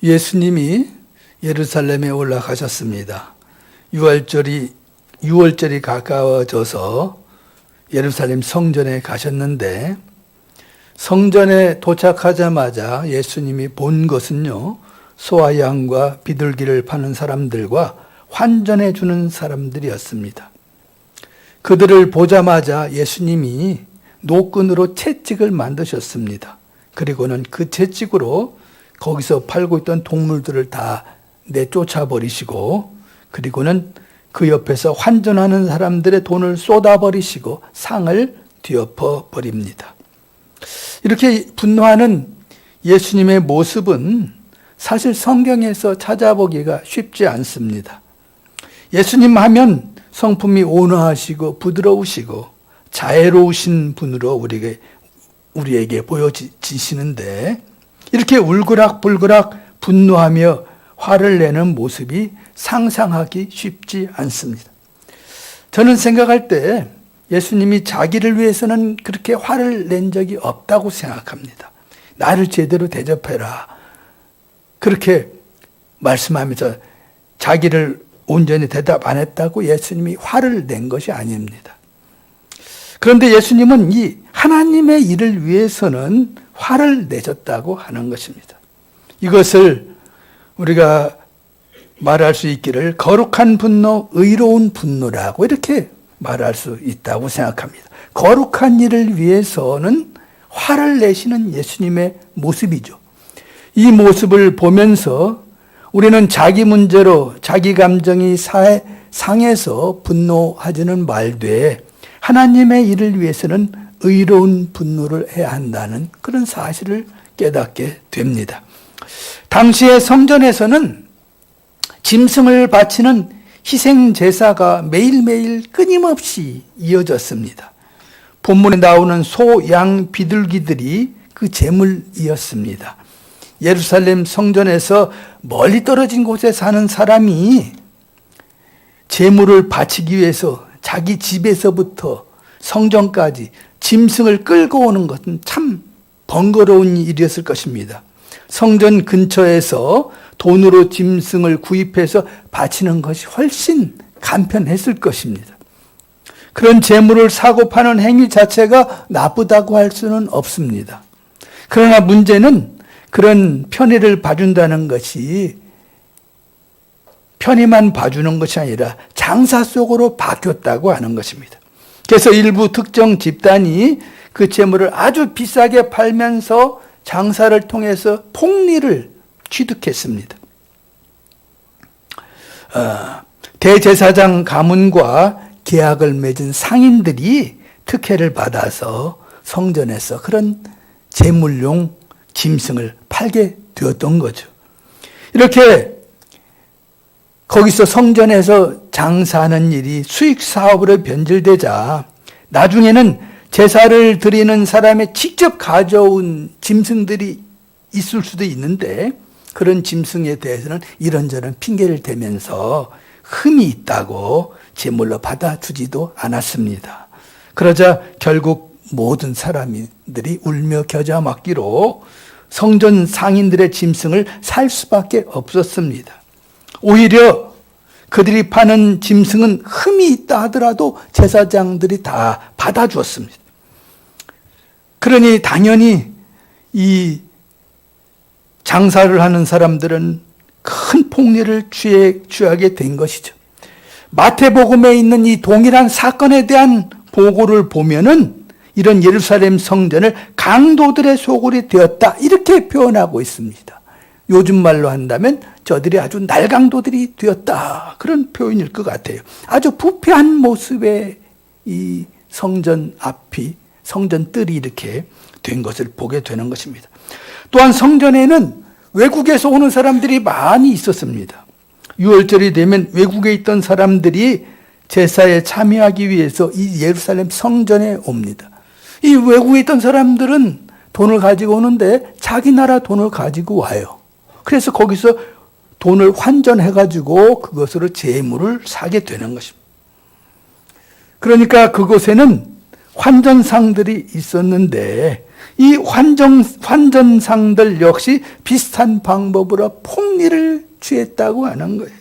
예수님이 예루살렘에 올라가셨습니다. 6월절이 가까워져서 예루살렘 성전에 가셨는데, 성전에 도착하자마자 예수님이 본 것은요, 소와 양과 비둘기를 파는 사람들과 환전해 주는 사람들이었습니다. 그들을 보자마자 예수님이 노끈으로 채찍을 만드셨습니다. 그리고는 그 채찍으로 거기서 팔고 있던 동물들을 다 내쫓아 버리시고, 그리고는 그 옆에서 환전하는 사람들의 돈을 쏟아버리시고 상을 뒤엎어 버립니다. 이렇게 분노하는 예수님의 모습은 사실 성경에서 찾아보기가 쉽지 않습니다. 예수님 하면 성품이 온화하시고 부드러우시고 자애로우신 분으로 우리에게 보여지시는데, 이렇게 울그락불그락 분노하며 화를 내는 모습이 상상하기 쉽지 않습니다. 저는 생각할 때 예수님이 자기를 위해서는 그렇게 화를 낸 적이 없다고 생각합니다. 나를 제대로 대접해라, 그렇게 말씀하면서 자기를 온전히 대답 안 했다고 예수님이 화를 낸 것이 아닙니다. 그런데 예수님은 이 하나님의 일을 위해서는 화를 내셨다고 하는 것입니다. 이것을 우리가 말할 수 있기를 거룩한 분노, 의로운 분노라고 이렇게 말할 수 있다고 생각합니다. 거룩한 일을 위해서는 화를 내시는 예수님의 모습이죠. 이 모습을 보면서 우리는 자기 문제로 자기 감정이 상해서 분노하지는 말되 하나님의 일을 위해서는 의로운 분노를 해야 한다는 그런 사실을 깨닫게 됩니다. 당시의 성전에서는 짐승을 바치는 희생 제사가 매일매일 끊임없이 이어졌습니다. 본문에 나오는 소, 양, 비둘기들이 그 제물이었습니다. 예루살렘 성전에서 멀리 떨어진 곳에 사는 사람이 제물을 바치기 위해서 자기 집에서부터 성전까지 짐승을 끌고 오는 것은 참 번거로운 일이었을 것입니다. 성전 근처에서 돈으로 짐승을 구입해서 바치는 것이 훨씬 간편했을 것입니다. 그런 재물을 사고 파는 행위 자체가 나쁘다고 할 수는 없습니다. 그러나 문제는 그런 편의를 봐준다는 것이 편의만 봐주는 것이 아니라 장사 속으로 바뀌었다고 하는 것입니다. 그래서 일부 특정 집단이 그 재물을 아주 비싸게 팔면서 장사를 통해서 폭리를 취득했습니다. 대제사장 가문과 계약을 맺은 상인들이 특혜를 받아서 성전에서 그런 제물용 짐승을 팔게 되었던 거죠. 이렇게 거기서 성전에서 장사하는 일이 수익 사업으로 변질되자 나중에는 제사를 드리는 사람이 직접 가져온 짐승들이 있을 수도 있는데, 그런 짐승에 대해서는 이런저런 핑계를 대면서 흠이 있다고 제물로 받아주지도 않았습니다. 그러자 결국 모든 사람들이 울며 겨자 먹기로 성전 상인들의 짐승을 살 수밖에 없었습니다. 오히려 그들이 파는 짐승은 흠이 있다 하더라도 제사장들이 다 받아주었습니다. 그러니 당연히 이 장사를 하는 사람들은 큰 폭리를 취하게 된 것이죠. 마태복음에 있는 이 동일한 사건에 대한 보고를 보면은 이런 예루살렘 성전을 강도들의 소굴이 되었다, 이렇게 표현하고 있습니다. 요즘 말로 한다면 저들이 아주 날강도들이 되었다, 그런 표현일 것 같아요. 아주 부패한 모습의 이 성전 앞이, 성전 뜰이 이렇게 된 것을 보게 되는 것입니다. 또한 성전에는 외국에서 오는 사람들이 많이 있었습니다. 6월절이 되면 외국에 있던 사람들이 제사에 참여하기 위해서 이 예루살렘 성전에 옵니다. 이 외국에 있던 사람들은 돈을 가지고 오는데 자기 나라 돈을 가지고 와요. 그래서 거기서 돈을 환전해가지고 그것으로 재물을 사게 되는 것입니다. 그러니까 그곳에는 환전상들이 있었는데 이 환전상들 역시 비슷한 방법으로 폭리를 취했다고 하는 거예요.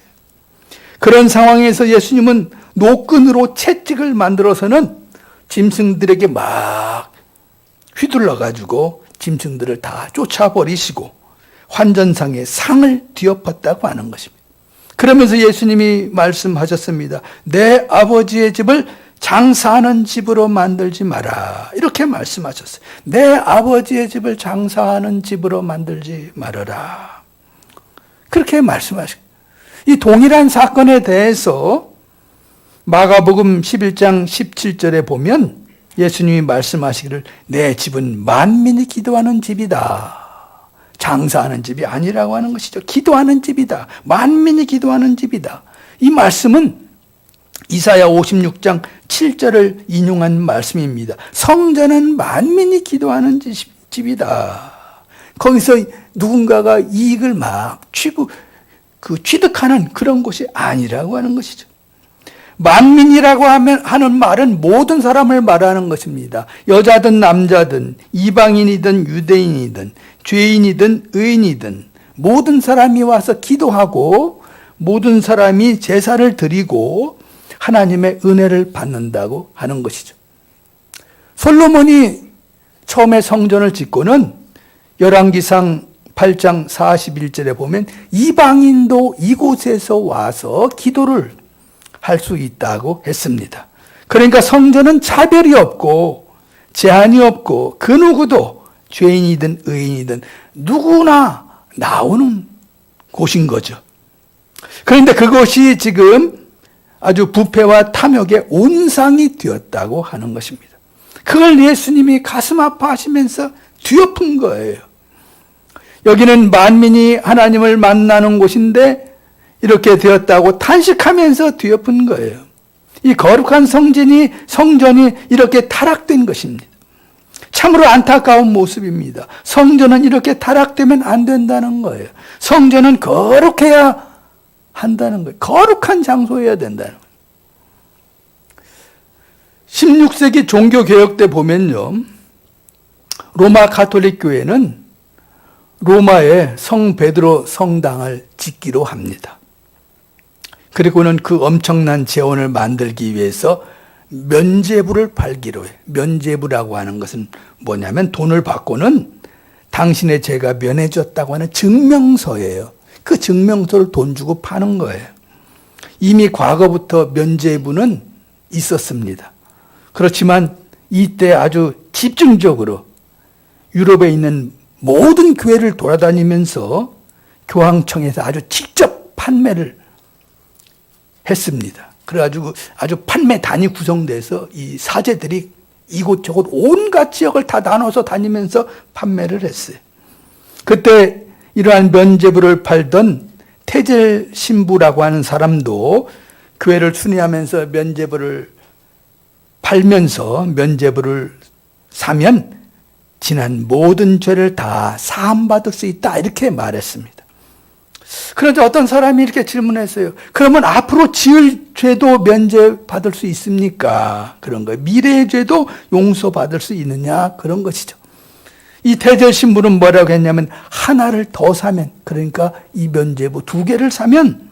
그런 상황에서 예수님은 노끈으로 채찍을 만들어서는 짐승들에게 막 휘둘러가지고 짐승들을 다 쫓아버리시고 환전상의 상을 뒤엎었다고 하는 것입니다. 그러면서 예수님이 말씀하셨습니다. 내 아버지의 집을 장사하는 집으로 만들지 마라. 이렇게 말씀하셨어요. 내 아버지의 집을 장사하는 집으로 만들지 말아라. 그렇게 말씀하셨어요. 이 동일한 사건에 대해서 마가복음 11장 17절에 보면 예수님이 말씀하시기를 내 집은 만민이 기도하는 집이다. 장사하는 집이 아니라고 하는 것이죠. 기도하는 집이다. 만민이 기도하는 집이다. 이 말씀은 이사야 56장 7절을 인용한 말씀입니다. 성전은 만민이 기도하는 집이다. 거기서 누군가가 이익을 막 취득하는 그런 곳이 아니라고 하는 것이죠. 만민이라고 하는 말은 모든 사람을 말하는 것입니다. 여자든 남자든 이방인이든 유대인이든 죄인이든 의인이든 모든 사람이 와서 기도하고 모든 사람이 제사를 드리고 하나님의 은혜를 받는다고 하는 것이죠. 솔로몬이 처음에 성전을 짓고는 열왕기상 8장 41절에 보면 이방인도 이곳에서 와서 기도를 할 수 있다고 했습니다. 그러니까 성전은 차별이 없고 제한이 없고 그 누구도 죄인이든 의인이든 누구나 나오는 곳인 거죠. 그런데 그것이 지금 아주 부패와 탐욕의 온상이 되었다고 하는 것입니다. 그걸 예수님이 가슴 아파하시면서 뒤엎은 거예요. 여기는 만민이 하나님을 만나는 곳인데 이렇게 되었다고 탄식하면서 뒤엎은 거예요. 이 거룩한 성전이 이렇게 타락된 것입니다. 참으로 안타까운 모습입니다. 성전은 이렇게 타락되면 안 된다는 거예요. 성전은 거룩해야 한다는 거예요. 거룩한 장소여야 된다는 거예요. 16세기 종교개혁 때 보면요, 로마 가톨릭 교회는 로마에 성 베드로 성당을 짓기로 합니다. 그리고는 그 엄청난 재원을 만들기 위해서 면죄부를 팔기로 해요. 면죄부라고 하는 것은 뭐냐면 돈을 받고는 당신의 죄가 면해졌다고 하는 증명서예요. 그 증명서를 돈 주고 파는 거예요. 이미 과거부터 면죄부는 있었습니다. 그렇지만 이때 아주 집중적으로 유럽에 있는 모든 교회를 돌아다니면서 교황청에서 아주 직접 판매를 했습니다. 그래가지고 아주 판매단이 구성돼서 이 사제들이 이곳저곳 온갖 지역을 다 나눠서 다니면서 판매를 했어요. 그때 이러한 면죄부를 팔던 태젤 신부라고 하는 사람도 교회를 순회하면서 면죄부를 팔면서 면죄부를 사면 지난 모든 죄를 다 사함받을 수 있다 이렇게 말했습니다. 그런데 어떤 사람이 이렇게 질문했어요. 그러면 앞으로 지을 죄도 면제받을 수 있습니까? 그런 거예요. 미래의 죄도 용서받을 수 있느냐? 그런 것이죠. 이 태절 신부는 뭐라고 했냐면 하나를 더 사면, 그러니까 이 면죄부 2개를 사면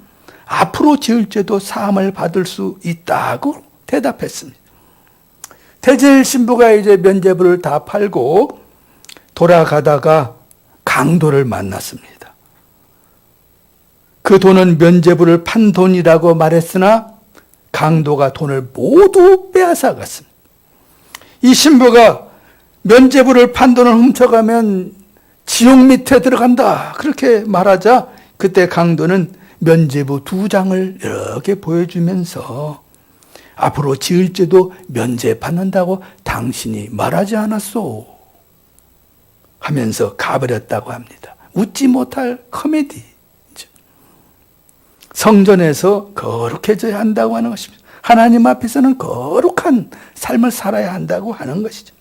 앞으로 지을 죄도 사함을 받을 수 있다고 대답했습니다. 태절 신부가 이제 면죄부를 다 팔고 돌아가다가 강도를 만났습니다. 그 돈은 면죄부를 판 돈이라고 말했으나 강도가 돈을 모두 빼앗아갔습니다. 이 신부가 면죄부를 판 돈을 훔쳐가면 지옥 밑에 들어간다 그렇게 말하자 그때 강도는 면죄부 2장을 이렇게 보여주면서 앞으로 지을 죄도 면죄받는다고 당신이 말하지 않았소 하면서 가버렸다고 합니다. 웃지 못할 코미디. 성전에서 거룩해져야 한다고 하는 것입니다. 하나님 앞에서는 거룩한 삶을 살아야 한다고 하는 것이죠.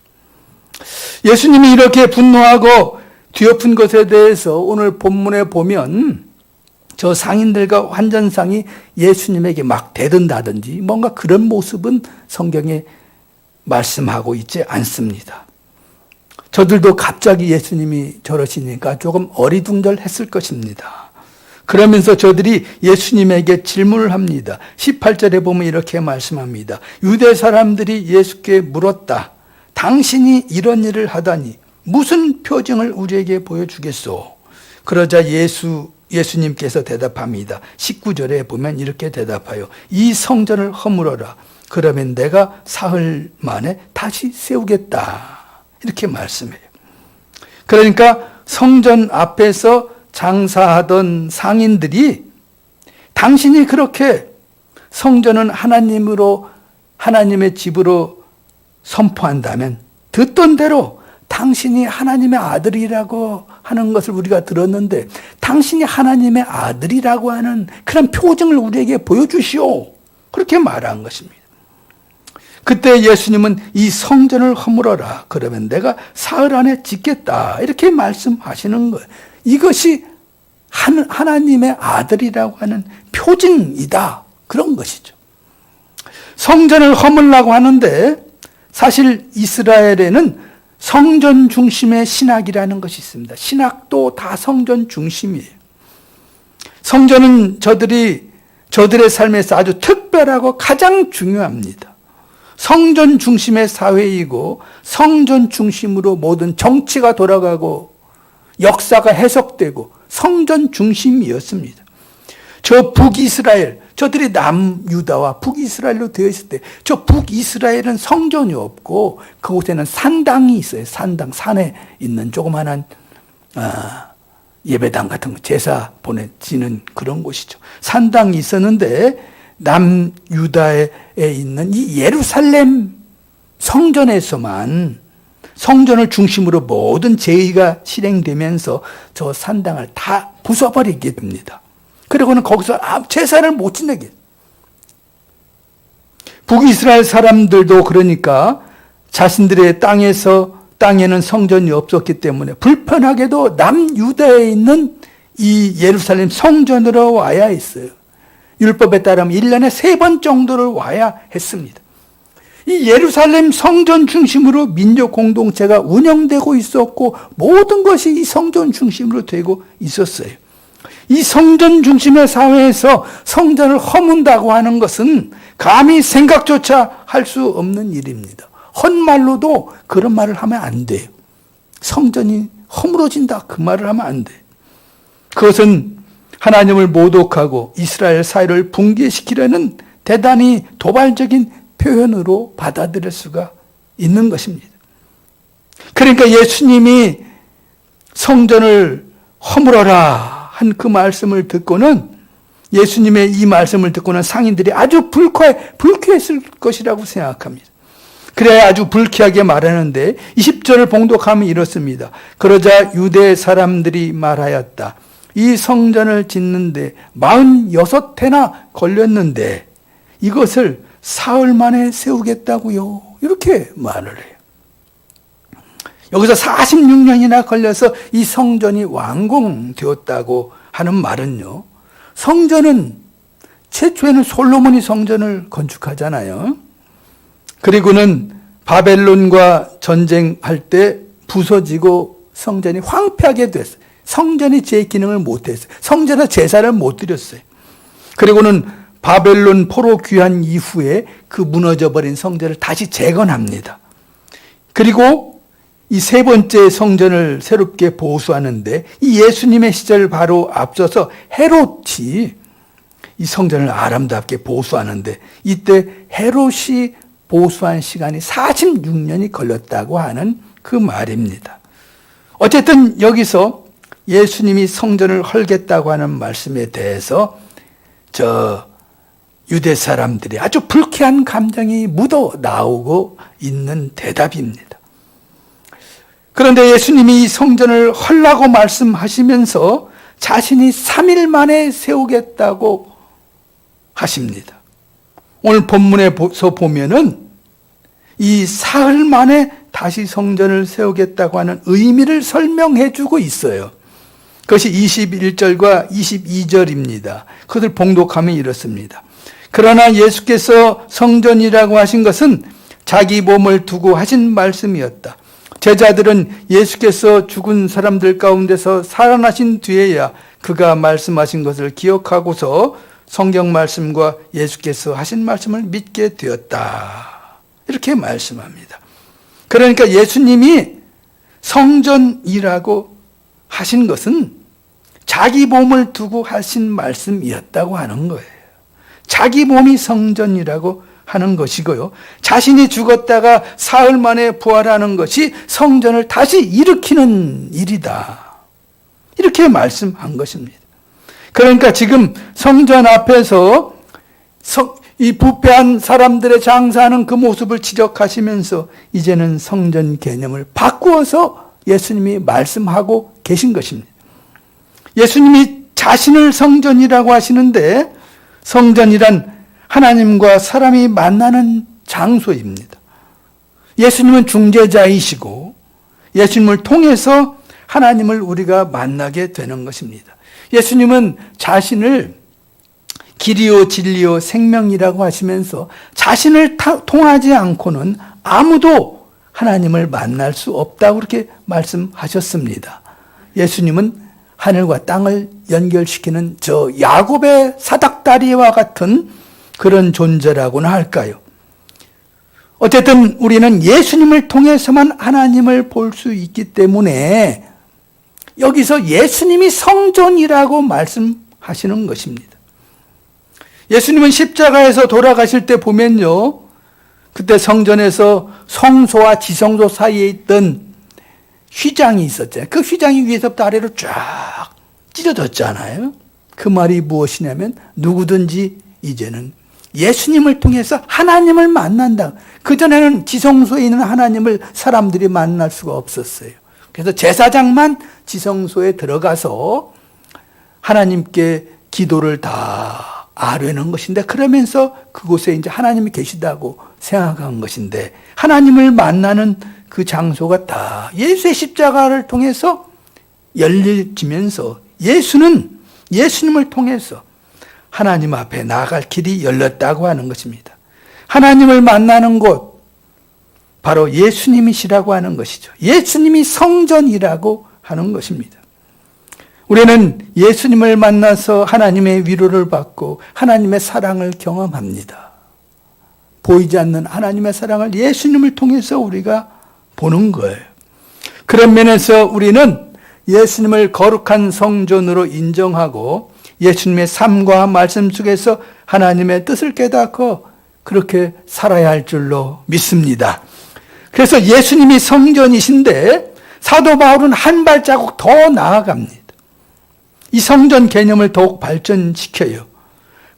예수님이 이렇게 분노하고 뒤엎은 것에 대해서 오늘 본문에 보면 저 상인들과 환전상이 예수님에게 막 대든다든지 뭔가 그런 모습은 성경에 말씀하고 있지 않습니다. 저들도 갑자기 예수님이 저러시니까 조금 어리둥절했을 것입니다. 그러면서 저들이 예수님에게 질문을 합니다. 18절에 보면 이렇게 말씀합니다. 유대 사람들이 예수께 물었다. 당신이 이런 일을 하다니 무슨 표징을 우리에게 보여주겠소? 그러자 예수님께서 대답합니다. 19절에 보면 이렇게 대답하여 이 성전을 허물어라. 그러면 내가 사흘 만에 다시 세우겠다. 이렇게 말씀해요. 그러니까 성전 앞에서 장사하던 상인들이 당신이 그렇게 성전은 하나님의 집으로 선포한다면 듣던 대로 당신이 하나님의 아들이라고 하는 것을 우리가 들었는데 당신이 하나님의 아들이라고 하는 그런 표징을 우리에게 보여주시오. 그렇게 말한 것입니다. 그때 예수님은 이 성전을 허물어라. 그러면 내가 사흘 안에 짓겠다. 이렇게 말씀하시는 거예요. 이것이 하나님의 아들이라고 하는 표징이다. 그런 것이죠. 성전을 허물라고 하는데 사실 이스라엘에는 성전 중심의 신학이라는 것이 있습니다. 신학도 다 성전 중심이에요. 성전은 저들의 삶에서 아주 특별하고 가장 중요합니다. 성전 중심의 사회이고 성전 중심으로 모든 정치가 돌아가고 역사가 해석되고 성전 중심이었습니다. 저 북이스라엘, 저들이 남유다와 북이스라엘로 되어 있을 때 저 북이스라엘은 성전이 없고 그곳에는 산당이 있어요. 산당, 산에 있는 조그마한 예배당 같은 거, 제사 보내지는 그런 곳이죠. 산당이 있었는데 남유다에 있는 이 예루살렘 성전에서만 성전을 중심으로 모든 제의가 실행되면서 저 산당을 다 부숴버리게 됩니다. 그리고는 거기서 제사를 못 지내게. 북이스라엘 사람들도 그러니까 자신들의 땅에는 성전이 없었기 때문에 불편하게도 남유다에 있는 이 예루살렘 성전으로 와야 했어요. 율법에 따르면 1년에 3번 정도를 와야 했습니다. 이 예루살렘 성전 중심으로 민족 공동체가 운영되고 있었고 모든 것이 이 성전 중심으로 되고 있었어요. 이 성전 중심의 사회에서 성전을 허문다고 하는 것은 감히 생각조차 할 수 없는 일입니다. 헛말로도 그런 말을 하면 안 돼요. 성전이 허물어진다 그 말을 하면 안 돼요. 그것은 하나님을 모독하고 이스라엘 사회를 붕괴시키려는 대단히 도발적인 표현으로 받아들일 수가 있는 것입니다. 그러니까 예수님이 성전을 허물어라 한 그 말씀을 듣고는 예수님의 이 말씀을 듣고는 상인들이 아주 불쾌했을 것이라고 생각합니다. 그래야 아주 불쾌하게 말하는데 20절을 봉독하면 이렇습니다. 그러자 유대 사람들이 말하였다. 이 성전을 짓는데 46해나 걸렸는데 이것을 사흘 만에 세우겠다고요. 이렇게 말을 해요. 여기서 46년이나 걸려서 이 성전이 완공되었다고 하는 말은요. 성전은 최초에는 솔로몬이 성전을 건축하잖아요. 그리고는 바벨론과 전쟁할 때 부서지고 성전이 황폐하게 됐어요. 성전이 제 기능을 못했어요. 성전에 제사를 못 드렸어요. 그리고는 바벨론 포로 귀환 이후에 그 무너져버린 성전을 다시 재건합니다. 그리고 이 세 번째 성전을 새롭게 보수하는데 이 예수님의 시절 바로 앞서서 헤롯이 이 성전을 아름답게 보수하는데 이때 헤롯이 보수한 시간이 46년이 걸렸다고 하는 그 말입니다. 어쨌든 여기서 예수님이 성전을 헐겠다고 하는 말씀에 대해서 유대 사람들이 아주 불쾌한 감정이 묻어 나오고 있는 대답입니다. 그런데 예수님이 이 성전을 헐라고 말씀하시면서 자신이 3일 만에 세우겠다고 하십니다. 오늘 본문에서 보면은 이 사흘 만에 다시 성전을 세우겠다고 하는 의미를 설명해 주고 있어요. 그것이 21절과 22절입니다. 그것을 봉독하면 이렇습니다. 그러나 예수께서 성전이라고 하신 것은 자기 몸을 두고 하신 말씀이었다. 제자들은 예수께서 죽은 사람들 가운데서 살아나신 뒤에야 그가 말씀하신 것을 기억하고서 성경 말씀과 예수께서 하신 말씀을 믿게 되었다. 이렇게 말씀합니다. 그러니까 예수님이 성전이라고 하신 것은 자기 몸을 두고 하신 말씀이었다고 하는 거예요. 자기 몸이 성전이라고 하는 것이고요. 자신이 죽었다가 사흘 만에 부활하는 것이 성전을 다시 일으키는 일이다. 이렇게 말씀한 것입니다. 그러니까 지금 성전 앞에서 이 부패한 사람들의 장사하는 그 모습을 지적하시면서 이제는 성전 개념을 바꾸어서 예수님이 말씀하고 계신 것입니다. 예수님이 자신을 성전이라고 하시는데 성전이란 하나님과 사람이 만나는 장소입니다. 예수님은 중재자이시고 예수님을 통해서 하나님을 우리가 만나게 되는 것입니다. 예수님은 자신을 길이요 진리요 생명이라고 하시면서 자신을 통하지 않고는 아무도 하나님을 만날 수 없다고 그렇게 말씀하셨습니다. 예수님은 하늘과 땅을 연결시키는 저 야곱의 사닥다리와 같은 그런 존재라고나 할까요? 어쨌든 우리는 예수님을 통해서만 하나님을 볼 수 있기 때문에 여기서 예수님이 성전이라고 말씀하시는 것입니다. 예수님은 십자가에서 돌아가실 때 보면요, 그때 성전에서 성소와 지성소 사이에 있던 휘장이 있었잖아요. 그 휘장이 위에서부터 아래로 쫙 찢어졌잖아요. 그 말이 무엇이냐면 누구든지 이제는 예수님을 통해서 하나님을 만난다. 그전에는 지성소에 있는 하나님을 사람들이 만날 수가 없었어요. 그래서 제사장만 지성소에 들어가서 하나님께 기도를 다 아뢰는 것인데, 그러면서 그곳에 이제 하나님이 계시다고 생각한 것인데, 하나님을 만나는 그 장소가 다 예수의 십자가를 통해서 열려지면서 예수는 예수님을 통해서 하나님 앞에 나아갈 길이 열렸다고 하는 것입니다. 하나님을 만나는 곳, 바로 예수님이시라고 하는 것이죠. 예수님이 성전이라고 하는 것입니다. 우리는 예수님을 만나서 하나님의 위로를 받고 하나님의 사랑을 경험합니다. 보이지 않는 하나님의 사랑을 예수님을 통해서 우리가 보는 거예요. 그런 면에서 우리는 예수님을 거룩한 성전으로 인정하고 예수님의 삶과 말씀 속에서 하나님의 뜻을 깨닫고 그렇게 살아야 할 줄로 믿습니다. 그래서 예수님이 성전이신데 사도 바울은 한 발자국 더 나아갑니다. 이 성전 개념을 더욱 발전시켜요.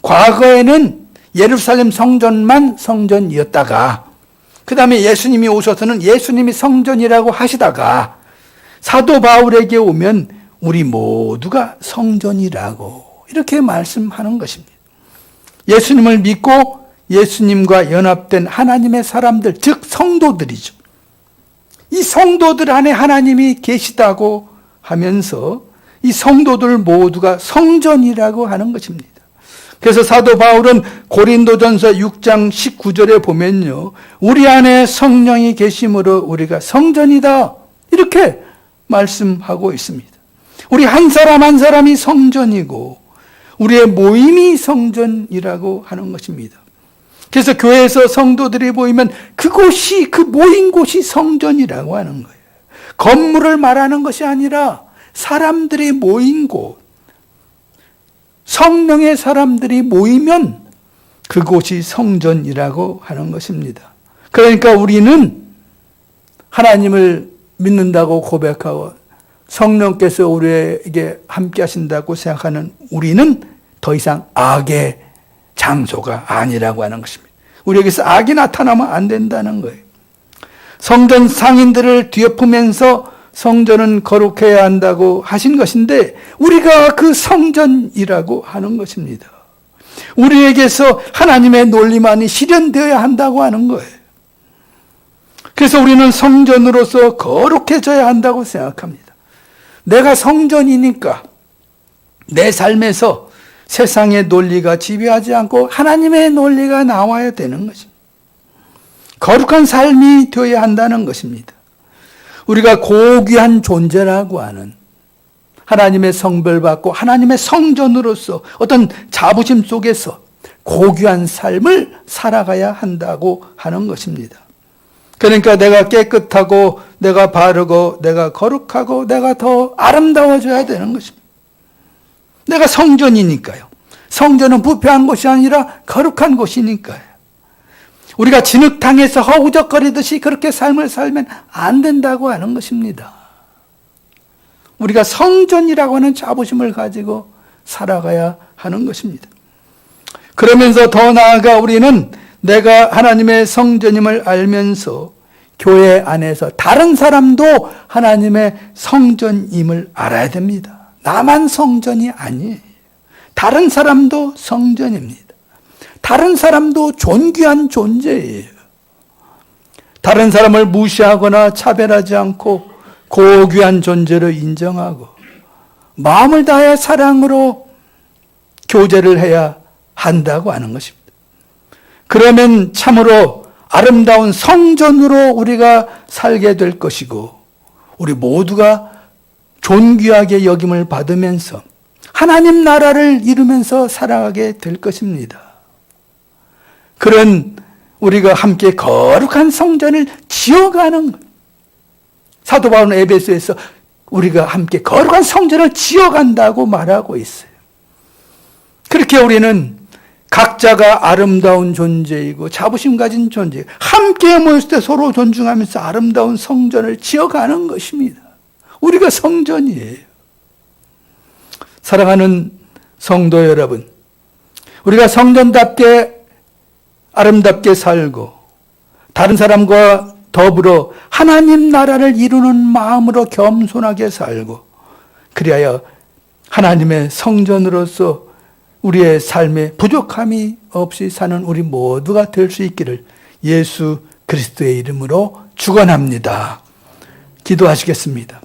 과거에는 예루살렘 성전만 성전이었다가 그 다음에 예수님이 오셔서는 예수님이 성전이라고 하시다가 사도 바울에게 오면 우리 모두가 성전이라고 이렇게 말씀하는 것입니다. 예수님을 믿고 예수님과 연합된 하나님의 사람들, 즉 성도들이죠. 이 성도들 안에 하나님이 계시다고 하면서 이 성도들 모두가 성전이라고 하는 것입니다. 그래서 사도 바울은 고린도전서 6장 19절에 보면요, 우리 안에 성령이 계심으로 우리가 성전이다 이렇게 말씀하고 있습니다. 우리 한 사람 한 사람이 성전이고 우리의 모임이 성전이라고 하는 것입니다. 그래서 교회에서 성도들이 모이면 그곳이, 그 모인 곳이 성전이라고 하는 거예요. 건물을 말하는 것이 아니라 사람들이 모인 곳, 성령의 사람들이 모이면 그곳이 성전이라고 하는 것입니다. 그러니까 우리는 하나님을 믿는다고 고백하고 성령께서 우리에게 함께 하신다고 생각하는 우리는 더 이상 악의 장소가 아니라고 하는 것입니다. 우리에게서 악이 나타나면 안 된다는 거예요. 성전 상인들을 뒤엎으면서 성전은 거룩해야 한다고 하신 것인데 우리가 그 성전이라고 하는 것입니다. 우리에게서 하나님의 논리만이 실현되어야 한다고 하는 거예요. 그래서 우리는 성전으로서 거룩해져야 한다고 생각합니다. 내가 성전이니까 내 삶에서 세상의 논리가 지배하지 않고 하나님의 논리가 나와야 되는 것입니다. 거룩한 삶이 되어야 한다는 것입니다. 우리가 고귀한 존재라고 하는 하나님의 성별받고 하나님의 성전으로서 어떤 자부심 속에서 고귀한 삶을 살아가야 한다고 하는 것입니다. 그러니까 내가 깨끗하고 내가 바르고 내가 거룩하고 내가 더 아름다워져야 되는 것입니다. 내가 성전이니까요. 성전은 부패한 곳이 아니라 거룩한 곳이니까요. 우리가 진흙탕에서 허우적거리듯이 그렇게 삶을 살면 안 된다고 하는 것입니다. 우리가 성전이라고 하는 자부심을 가지고 살아가야 하는 것입니다. 그러면서 더 나아가 우리는 내가 하나님의 성전임을 알면서 교회 안에서 다른 사람도 하나님의 성전임을 알아야 됩니다. 나만 성전이 아니에요. 다른 사람도 성전입니다. 다른 사람도 존귀한 존재예요. 다른 사람을 무시하거나 차별하지 않고 고귀한 존재로 인정하고 마음을 다해 사랑으로 교제를 해야 한다고 하는 것입니다. 그러면 참으로 아름다운 성전으로 우리가 살게 될 것이고 우리 모두가 존귀하게 여김을 받으면서 하나님 나라를 이루면서 살아가게 될 것입니다. 그런 우리가 함께 거룩한 성전을 지어가는 것. 사도 바울은 에베소에서 우리가 함께 거룩한 성전을 지어간다고 말하고 있어요. 그렇게 우리는 각자가 아름다운 존재이고 자부심 가진 존재, 함께 모였을 때 서로 존중하면서 아름다운 성전을 지어가는 것입니다. 우리가 성전이에요. 사랑하는 성도 여러분, 우리가 성전답게 아름답게 살고 다른 사람과 더불어 하나님 나라를 이루는 마음으로 겸손하게 살고 그리하여 하나님의 성전으로서 우리의 삶에 부족함이 없이 사는 우리 모두가 될 수 있기를 예수 그리스도의 이름으로 축원합니다. 기도하시겠습니다.